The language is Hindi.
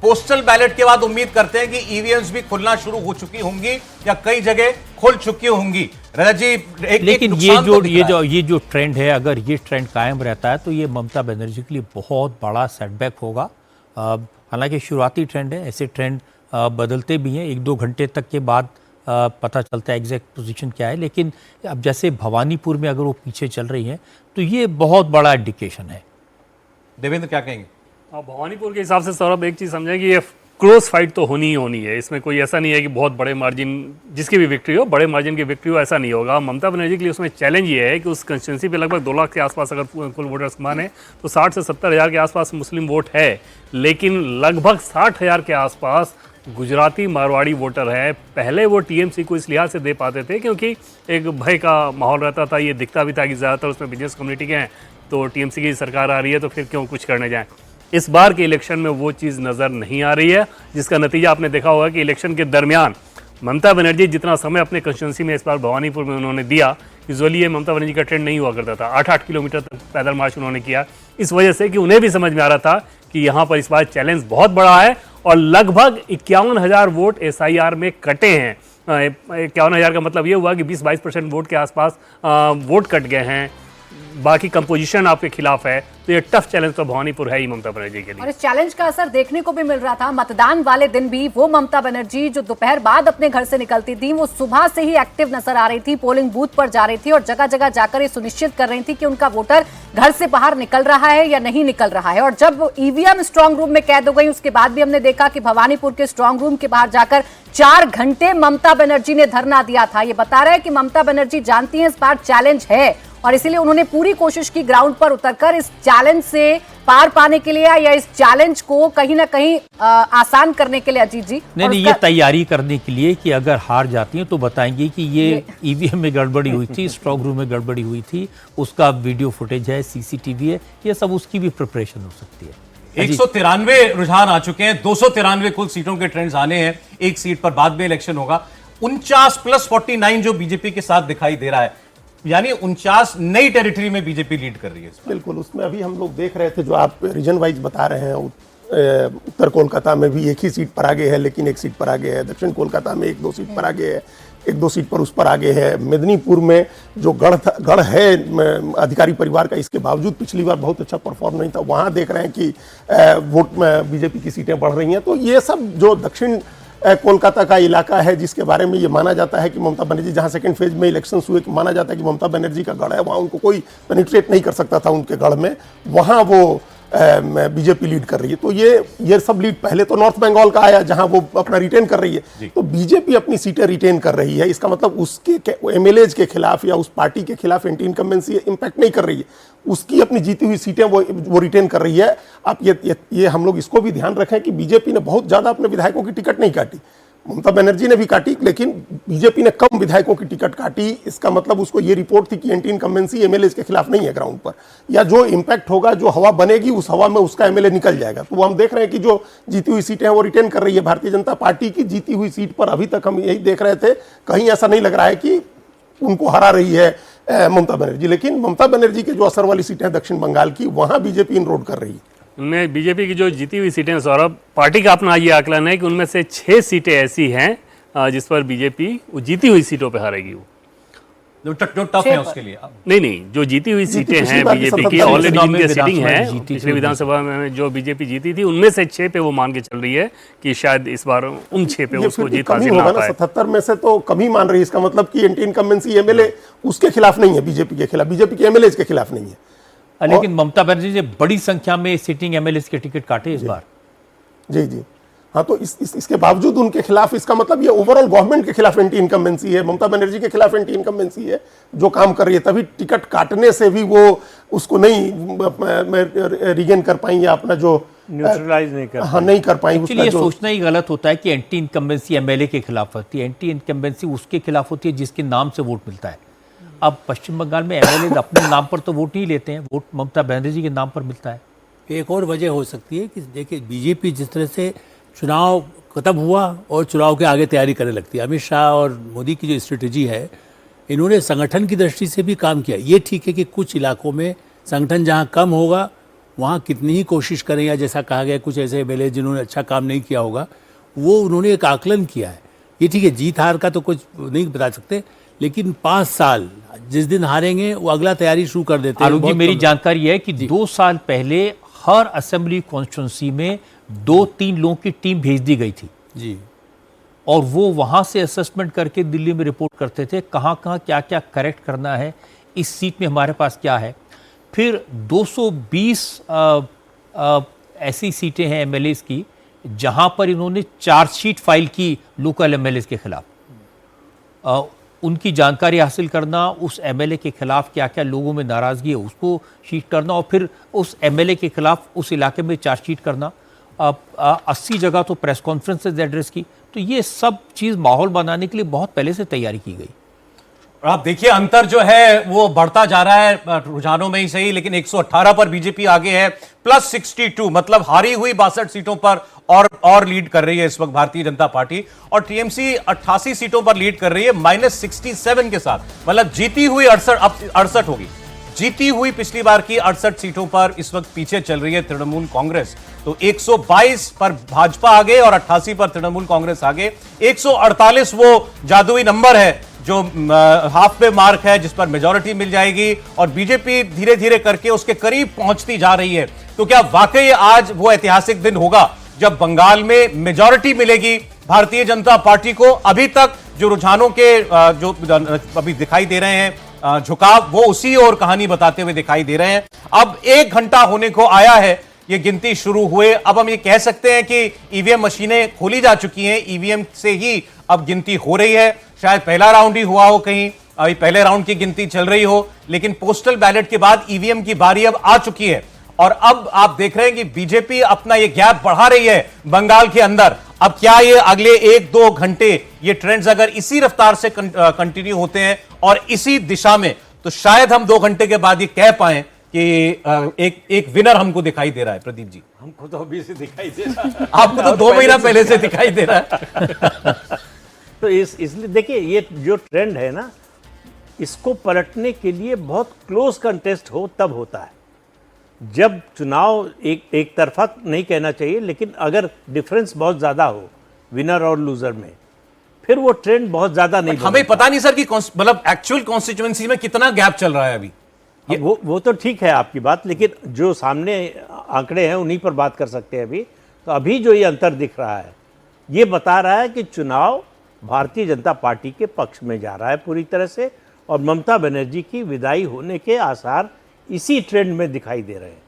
पोस्टल बैलेट के बाद उम्मीद करते हैं कि ईवीएम्स भी खुलना शुरू हो चुकी होंगी या कई जगह खुल चुकी होंगी। रजत जी, लेकिन ये जो ट्रेंड है, अगर ये ट्रेंड कायम रहता है तो ये ममता बनर्जी के लिए बहुत बड़ा सेटबैक होगा। हालांकि शुरुआती ट्रेंड है, ऐसे ट्रेंड बदलते भी हैं, 1-2 घंटे तक के बाद पता चलता है एग्जैक्ट पोजीशन क्या है। लेकिन अब जैसे भवानीपुर में अगर वो पीछे चल रही हैं तो ये बहुत बड़ा इंडिकेशन है। देवेंद्र क्या कहेंगे? भवानीपुर के हिसाब से सौरभ एक चीज़ समझें कि ये क्लोज फाइट तो होनी ही होनी है। इसमें कोई ऐसा नहीं है कि बहुत बड़े मार्जिन, जिसकी भी विक्ट्री हो, बड़े मार्जिन की विक्ट्री हो, ऐसा नहीं होगा। ममता बनर्जी के लिए उसमें चैलेंज ये है कि उस कंस्टिट्यूंसी पे लगभग 2 लाख के आसपास अगर कुल वोटर्स माने तो 60 से 70 हज़ार के आसपास मुस्लिम वोट है, लेकिन लगभग 60 हज़ार के आसपास गुजराती मारवाड़ी वोटर है। पहले वो टीएमसी को इस लिहाज से दे पाते थे क्योंकि एक भय का माहौल रहता था, ये दिखता भी था कि ज़्यादातर उसमें बिजनेस कम्युनिटी के हैं, तो टीएमसी की सरकार आ रही है तो फिर क्यों कुछ करने जाएं। इस बार के इलेक्शन में वो चीज़ नज़र नहीं आ रही है, जिसका नतीजा आपने देखा होगा कि इलेक्शन के दरमियान ममता बनर्जी जितना समय अपने कंस्टिट्यूंसी में इस बार भवानीपुर में उन्होंने दिया, यूजुअली ये ममता बनर्जी का ट्रेंड नहीं हुआ करता था। 8-8 किलोमीटर तक पैदल मार्च उन्होंने किया, इस वजह से कि उन्हें भी समझ में आ रहा था कि यहाँ पर इस बार चैलेंज बहुत बड़ा है और लगभग 51,000 वोट SIR में कटे हैं। 51,000 का मतलब ये हुआ कि 20-22% वोट के आसपास वोट कट गए हैं, बाकी कंपोजिशन आपके खिलाफ है, तो ये टफ चैलेंज तो भवानीपुर है ही ममता बनर्जी के लिए। और इस चैलेंज का असर देखने को भी मिल रहा था। मतदान वाले दिन भी वो ममता बनर्जी जो दोपहर बाद अपने घर से निकलती थी, वो सुबह से ही एक्टिव नजर आ रही थी, पोलिंग बूथ पर जा रही थी और जगह जगह जाकर ये सुनिश्चित कर रही थी कि उनका वोटर घर से बाहर निकल रहा है या नहीं निकल रहा है। और जब ईवीएम स्ट्रांग रूम में कैद हो गई, उसके बाद भी हमने देखा कि भवानीपुर के स्ट्रांग रूम के बाहर जाकर 4 घंटे ममता बनर्जी ने धरना दिया था। ये बता रहा है कि ममता बनर्जी जानती है इस बार चैलेंज है और इसीलिए उन्होंने पूरी कोशिश की ग्राउंड पर उतरकर इस चैलेंज से पार पाने के लिए या इस चैलेंज को कहीं ना कहीं आसान करने के लिए। अजीत जी, नहीं, ये तैयारी करने के लिए कि अगर हार जाती हैं तो बताएंगे कि ये ईवीएम में गड़बड़ी हुई थी, स्ट्रांग रूम में गड़बड़ी हुई थी, उसका वीडियो फुटेज है, CCTV है, ये सब उसकी भी प्रिपरेशन हो सकती है। 193 रुझान आ चुके हैं, 293 कुल सीटों के ट्रेंड्स आने हैं, एक सीट पर बाद में इलेक्शन होगा। 49 + 49 जो बीजेपी के साथ दिखाई दे रहा है, यानी 49 नई टेरिटरी में बीजेपी लीड कर रही है। बिल्कुल, उसमें अभी हम लोग देख रहे थे जो आप रीजन वाइज बता रहे हैं, उत्तर कोलकाता में भी एक ही सीट पर आगे है, लेकिन एक सीट पर आगे है। दक्षिण कोलकाता में 1-2 सीट पर आगे है, 1-2 सीट पर उस पर आगे है। मेदिनीपुर में जो गढ़ है अधिकारी परिवार का, इसके बावजूद पिछली बार बहुत अच्छा परफॉर्म नहीं था, वहाँ देख रहे हैं कि वोट में बीजेपी की सीटें बढ़ रही हैं। तो ये सब जो दक्षिण कोलकाता का इलाका है, जिसके बारे में ये माना जाता है कि ममता बनर्जी, जहां सेकंड फेज में इलेक्शंस हुए, कि माना जाता है कि ममता बनर्जी का गढ़ है, वहां उनको कोई पेनिट्रेट नहीं कर सकता था उनके गढ़ में, वहां वो बीजेपी लीड कर रही है। तो ये सब लीड पहले तो नॉर्थ बंगाल का आया जहां वो अपना रिटेन कर रही है, तो बीजेपी अपनी सीटें रिटेन कर रही है। इसका मतलब उसके MLAs के खिलाफ या उस पार्टी के खिलाफ एंटी इनकम्बेंसी इम्पैक्ट नहीं कर रही है, उसकी अपनी जीती हुई सीटें वो रिटेन कर रही है। आप ये हम लोग इसको भी ध्यान रखें कि बीजेपी ने बहुत ज्यादा अपने विधायकों की टिकट नहीं काटी, ममता बनर्जी ने भी काटी, लेकिन बीजेपी ने कम विधायकों की टिकट काटी। इसका मतलब उसको ये रिपोर्ट थी कि एंटी इनकम्बेंसी MLAs के खिलाफ नहीं है ग्राउंड पर, या जो इंपैक्ट होगा, जो हवा बनेगी उस हवा में उसका MLA निकल जाएगा। तो वो हम देख रहे हैं कि जो जीती हुई सीटें हैं वो रिटेन कर रही है भारतीय जनता पार्टी की। जीती हुई सीट पर अभी तक हम यही देख रहे थे, कहीं ऐसा नहीं लग रहा है कि उनको हरा रही है ममता बनर्जी, लेकिन ममता बनर्जी के जो असर वाली सीटें हैं दक्षिण बंगाल की, वहां बीजेपी इनरोड कर रही है। उनमें बीजेपी की जो जीती हुई सीटें, सौरभ, पार्टी का अपना ये आकलन है कि उनमें से 6 सीटें ऐसी हैं जिस पर बीजेपी वो जीती हुई सीटों पे हारेगी। वो जो टफ है उसके लिए नहीं, जो जीती हुई सीटें हैं बीजेपी की, ऑलरेडी जिनकी सीटिंग है, पिछली विधानसभा में जो बीजेपी जीती थी, उनमें से 6 पे वो मान के चल रही है कि शायद इस बार उन 6 पे उसको जीत हासिल ना पाए। 77 में से तो कम ही मान रही है। इसका मतलब कि एंटी इनकम्बेंसी MLA उसके खिलाफ नहीं है, बीजेपी के खिलाफ, बीजेपी के MLAs के खिलाफ नहीं है। लेकिन ममता बनर्जी ने बड़ी संख्या में सिटिंग MLAs के टिकट काटे इस बार। जी, हाँ, तो इसके बावजूद उनके खिलाफ, इसका मतलब ये ओवरऑल गवर्नमेंट के खिलाफ एंटी इनकम्बेंसी है, ममता बनर्जी के खिलाफ एंटी इनकम्बेंसी है जो काम कर रही है। तभी टिकट काटने से भी वो उसको नहीं रिगेन कर पाई या अपना जो न्यूट्रलाइज नहीं कर नहीं कर पाई। ये सोचना ही गलत होता है कि एंटी इनकम्बेंसी MLA के खिलाफ होती है। एंटी इनकम्बेंसी उसके खिलाफ होती है जिसके नाम से वोट मिलता है। अब पश्चिम बंगाल में MLA अपने नाम पर तो वोट नहीं लेते हैं, वोट ममता बनर्जी के नाम पर मिलता है। एक और वजह हो सकती है कि देखिए, बीजेपी जिस तरह से चुनाव खत्म हुआ और चुनाव के आगे तैयारी करने लगती है, अमित शाह और मोदी की जो स्ट्रेटेजी है, इन्होंने संगठन की दृष्टि से भी काम किया। ये ठीक है कि कुछ इलाकों में संगठन जहां कम होगा वहाँ कितनी ही कोशिश करें, या जैसा कहा गया कुछ ऐसे एमएलए जिन्होंने अच्छा काम नहीं किया होगा, वो उन्होंने एक आकलन किया है। ये ठीक है, जीत हार का तो कुछ नहीं बता सकते, लेकिन 5 साल जिस दिन हारेंगे वो अगला तैयारी शुरू कर देते हैं। आलोक जी, बहुत मेरी कम- जानकारी है कि 2 साल पहले हर असेंबली कॉन्स्टिट्यूंसी में 2-3 लोगों की टीम भेज दी गई थी जी और वो वहाँ से असेसमेंट करके दिल्ली में रिपोर्ट करते थे कहाँ कहाँ क्या क्या करेक्ट करना है, इस सीट में हमारे पास क्या है। फिर 220 ऐसी सीटें हैं एमएलएस की जहाँ पर इन्होंने चार्जशीट फाइल की लोकल एमएलएस के खिलाफ। उनकी जानकारी हासिल करना, उस एमएलए के खिलाफ क्या क्या लोगों में नाराज़गी है उसको शीट करना और फिर उस एमएलए के खिलाफ उस इलाके में चार्जशीट करना। 80 जगह तो प्रेस कॉन्फ्रेंसेज एड्रेस की, तो ये सब चीज़ माहौल बनाने के लिए बहुत पहले से तैयारी की गई। और आप देखिए अंतर जो है वो बढ़ता जा रहा है, रुझानों में ही सही, लेकिन 118 पर बीजेपी आगे है, +62, मतलब हारी हुई 62 सीटों पर और लीड कर रही है इस वक्त भारतीय जनता पार्टी। और टीएमसी 88 सीटों पर लीड कर रही है -67 के साथ, मतलब जीती हुई 68 होगी। जीती हुई पिछली बार की 68 सीटों पर इस वक्त पीछे चल रही है तृणमूल कांग्रेस। तो 122 पर भाजपा आगे और 88 पर तृणमूल कांग्रेस आगे। 148 वो जादुई नंबर है जो हाफ पे मार्क है, जिस पर मेजॉरिटी मिल जाएगी और बीजेपी धीरे धीरे करके उसके करीब पहुंचती जा रही है। तो क्या वाकई आज वो ऐतिहासिक दिन होगा जब बंगाल में मेजॉरिटी मिलेगी भारतीय जनता पार्टी को? अभी तक जो रुझानों के जो अभी दिखाई दे रहे हैं झुकाव, वो उसी और कहानी बताते हुए दिखाई दे रहे हैं। अब 1 घंटा होने को आया है ये गिनती शुरू हुए। अब हम ये कह सकते हैं कि ईवीएम मशीनें खोली जा चुकी हैं, ईवीएम से ही अब गिनती हो रही है। शायद पहला राउंड ही हुआ हो, कहीं अभी पहले राउंड की गिनती चल रही हो, लेकिन पोस्टल बैलेट के बाद ईवीएम की बारी अब आ चुकी है। और अब आप देख रहे हैं कि बीजेपी अपना ये गैप बढ़ा रही है बंगाल के अंदर। अब क्या ये अगले 1-2 घंटे ये ट्रेंड्स अगर इसी रफ्तार से कंटिन्यू होते हैं और इसी दिशा में, तो शायद हम 2 घंटे के बाद ये कह पाए कि एक विनर हमको दिखाई दे रहा है। प्रदीप जी, हमको तो अभी से दिखाई दे रहा है। आपको तो 2 महीना पहले से दिखाई दे रहा है। तो इसलिए देखिए, ये जो ट्रेंड है ना, इसको पलटने के लिए बहुत क्लोज कंटेस्ट हो तब होता है। जब चुनाव एक तरफा नहीं कहना चाहिए, लेकिन अगर डिफरेंस बहुत ज़्यादा हो विनर और लूजर में, फिर वो ट्रेंड बहुत ज़्यादा नहीं हमें पता नहीं सर कि मतलब एक्चुअल कॉन्स्टिट्यूएंसी में कितना गैप चल रहा है अभी। वो तो ठीक है आपकी बात, लेकिन जो सामने आंकड़े हैं उन्हीं पर बात कर सकते हैं अभी। तो अभी जो ये अंतर दिख रहा है, ये बता रहा है कि चुनाव भारतीय जनता पार्टी के पक्ष में जा रहा है पूरी तरह से, और ममता बनर्जी की विदाई होने के आसार इसी ट्रेंड में दिखाई दे रहे हैं।